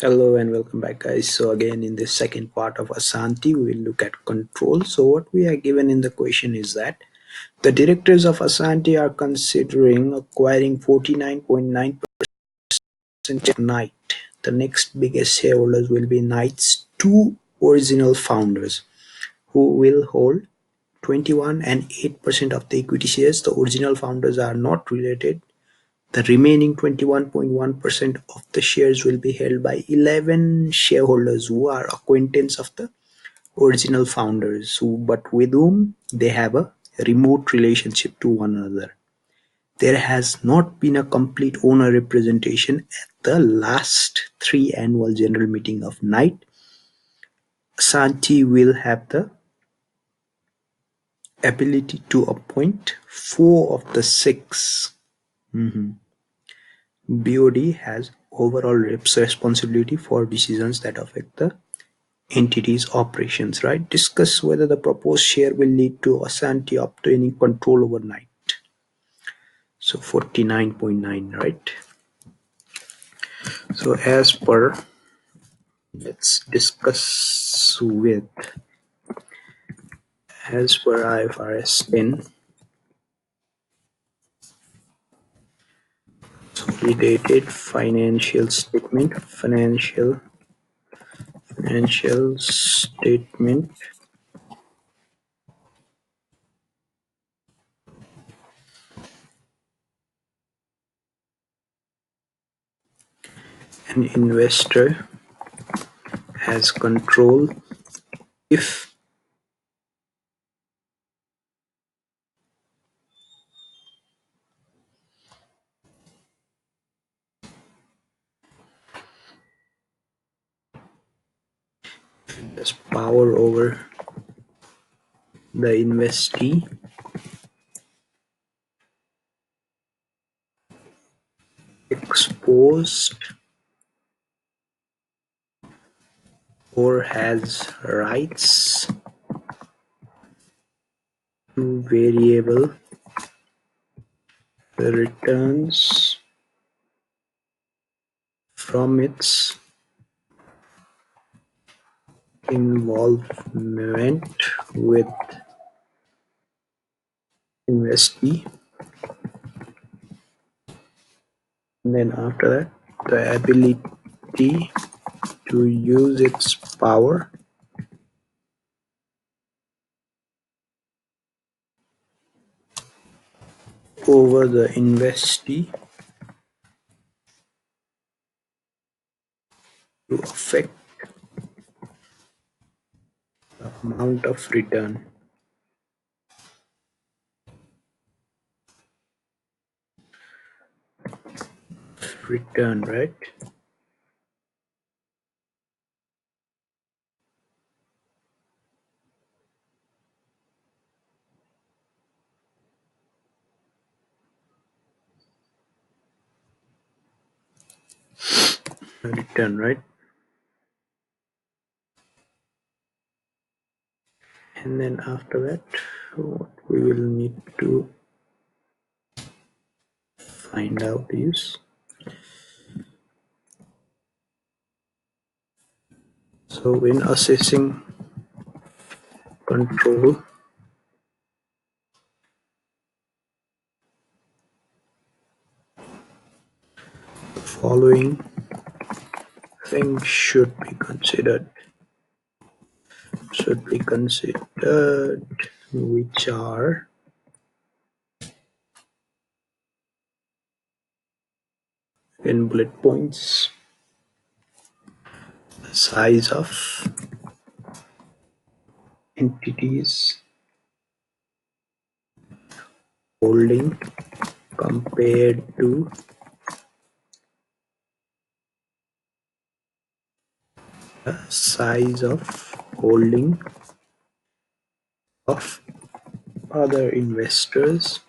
Hello and welcome back, guys. So, again, in this second part of Ashanti, we will look at control. So, what we are given in the question is that the directors of Ashanti are considering acquiring 49.9% of Knight. The next biggest shareholders will be Knight's two original founders, who will hold 21 and 8% of the equity shares. The original founders are not related. The remaining 21.1% of the shares will be held by 11 shareholders who are acquaintance of the original founders, but with whom they have a remote relationship to one another. There has not been a complete owner representation at the last three annual general meeting of Knight. Ashanti will have the ability to appoint four of the six. BOD has overall responsibility for decisions that affect the entity's operations, right? Discuss whether the proposed share will lead to Ashanti obtaining control overnight. So 49.9, right? So let's discuss with, as per IFRS 10, consolidated financial statement an investor has control if there's power over the investee, exposed, or has rights to variable returns from its involvement with investee. And then after that, the ability to use its power over the investee to affect the amount of return, right? Return, right? And then after that, what we will need to find out is, so when assessing control, the following things should be considered, which are in bullet points: the size of entities holding compared to the size of holding of other investors,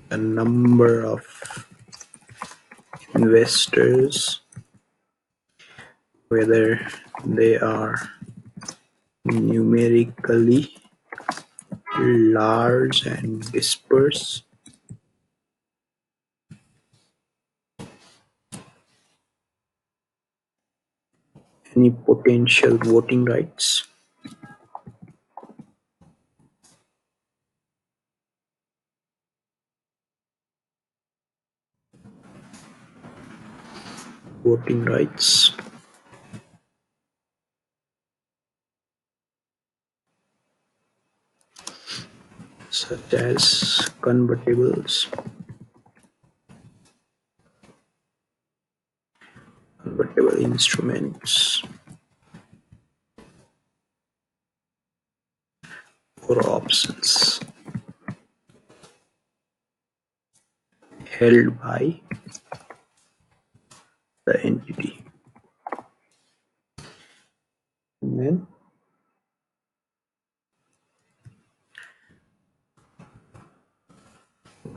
the number of investors, whether they are numerically large and dispersed, any potential voting rights, voting rights, such as convertible instruments, or options held by the entity. And then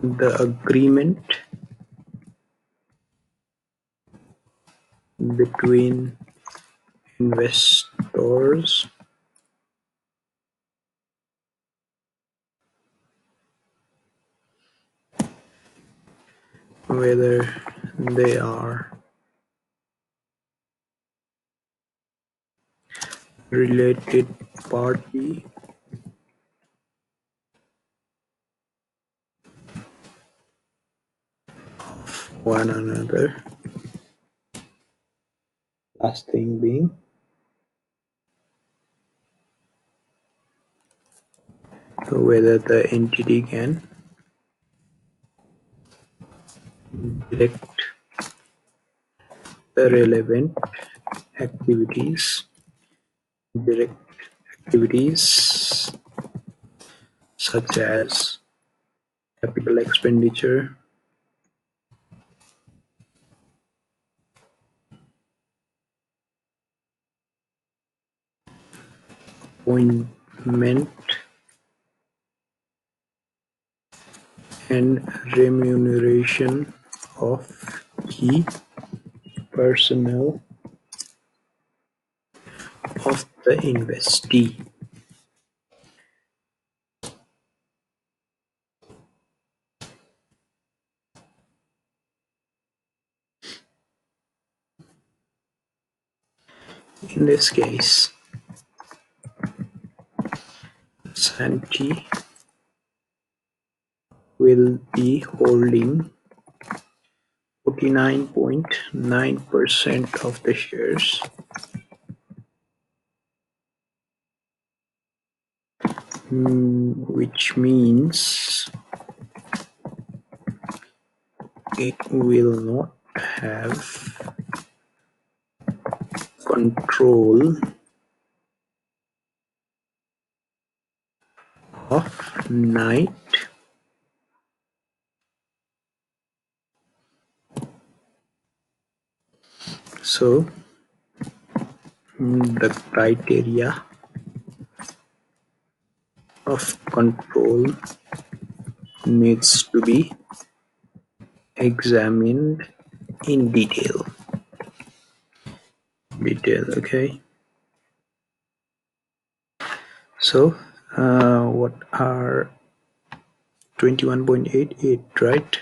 the agreement between investors, whether they are related party, one another. Last thing being whether the entity can direct the relevant activities, direct activities such as capital expenditure, appointment and remuneration of key personnel of the investee. In this case, Ashanti will be holding 49.9% of the shares, which means it will not have control of night. So the criteria of control needs to be examined in detail. Okay. So what are 21.88, right?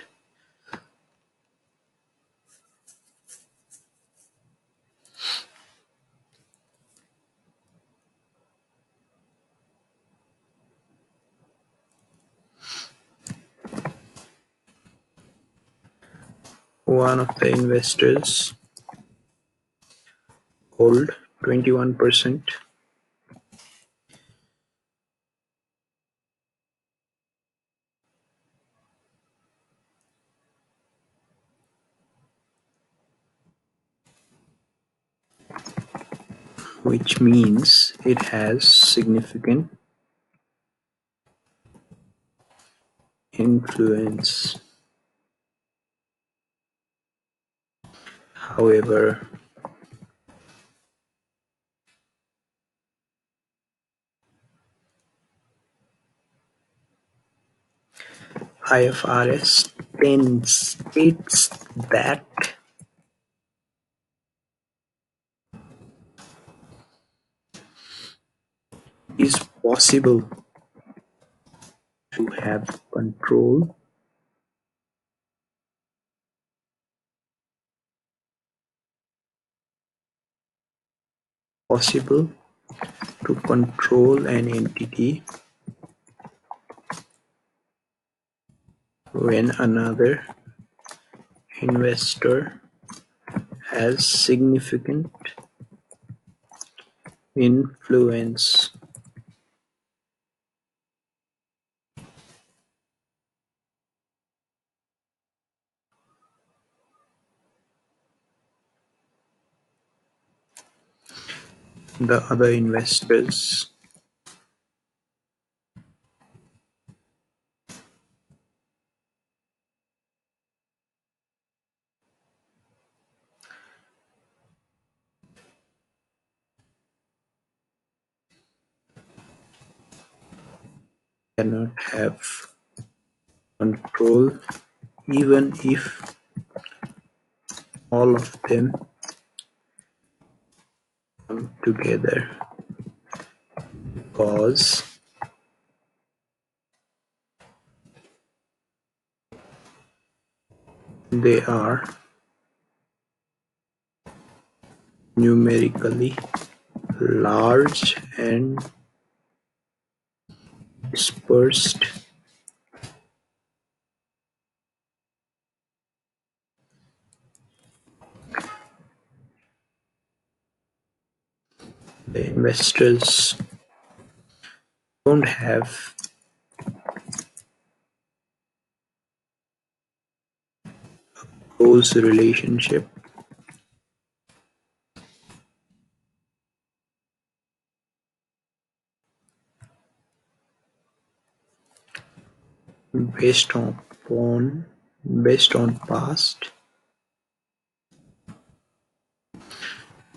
One of the investors hold 21%, which means it has significant influence. However, IFRS 10 states that possible to have control possible to control an entity when another investor has significant influence. The other investors cannot have control even if all of them come together, because they are numerically large and dispersed. The investors don't have close relationship based upon based on past.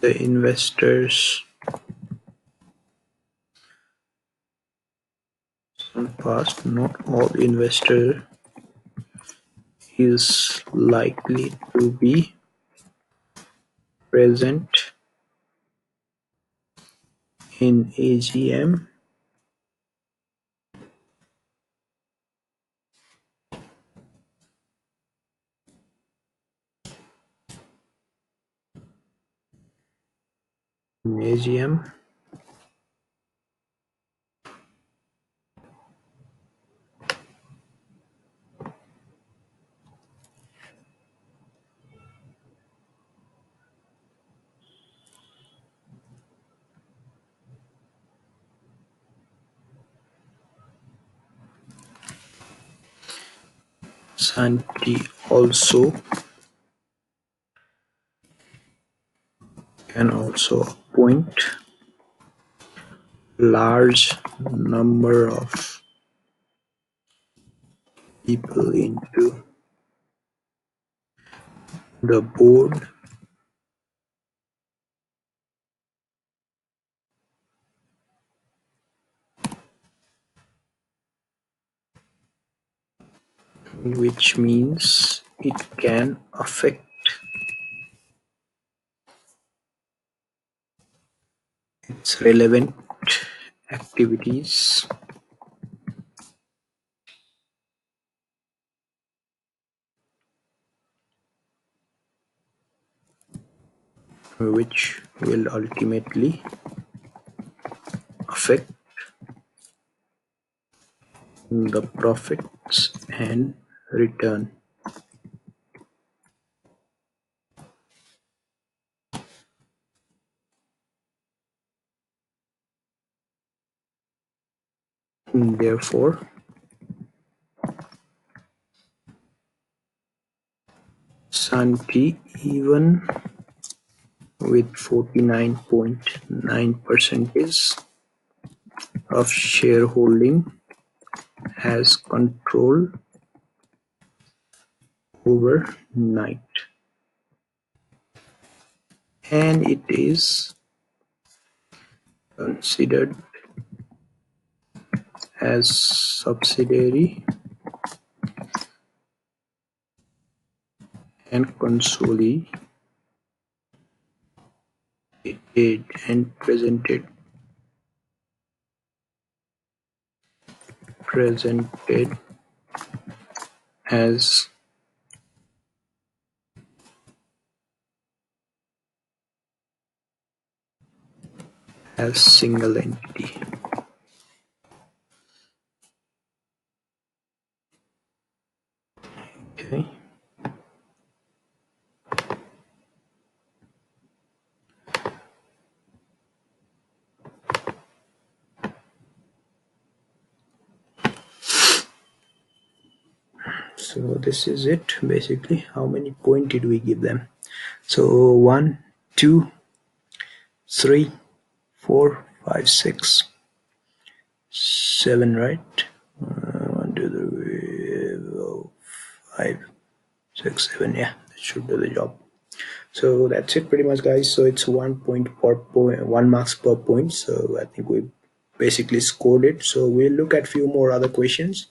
The investors on past, not all investor is likely to be present in AGM. AGM, Santi also can also appoint large number of people into the board, which means it can affect its relevant activities, which will ultimately affect the profits and return. Therefore, Santi, even with 49.9% of shareholding, has control over Night, and it is considered as subsidiary and consolidated and presented represented as single entity. Okay. So this is it basically. How many points did we give them? So 1, 2, 3, 4, 5, 6, 7, right? 1, 2, 3, 4, 5, 6, 7. Yeah, that should do the job. So that's it pretty much, guys. So it's 1 point per point, 1 marks per point. So I think we basically scored it. So we'll look at few more other questions.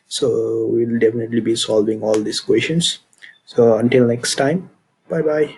So we'll definitely be solving all these questions. So until next time, bye bye.